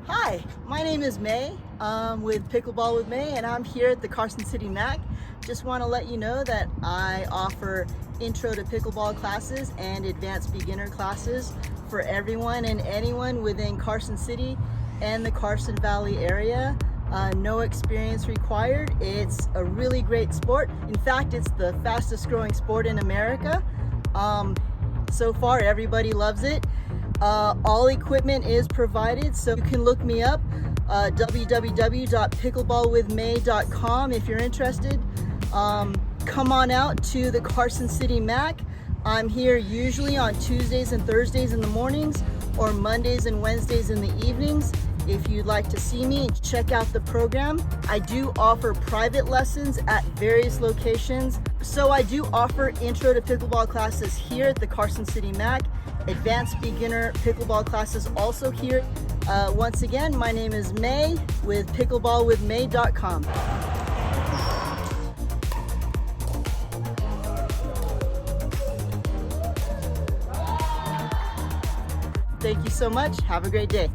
Hi, my name is Mae with Pickleball with Mae, and I'm here at the Carson City MAC. Just want to let you know that I offer intro to pickleball classes and advanced beginner classes for everyone and anyone within Carson City and the Carson Valley area. No experience required. It's a really great sport. In fact, it's the fastest growing sport in America. So far, everybody loves it. All equipment is provided, so you can look me up, www.pickleballwithmae.com if you're interested. Come on out to the Carson City MAC. I'm here usually on Tuesdays and Thursdays in the mornings or Mondays and Wednesdays in the evenings. If you'd like to see me, check out the program. I do offer private lessons at various locations. So I do offer intro to pickleball classes here at the Carson City MAC. Advanced beginner pickleball classes also here. Once again, my name is Mae with pickleballwithmae.com. Thank you so much. Have a great day.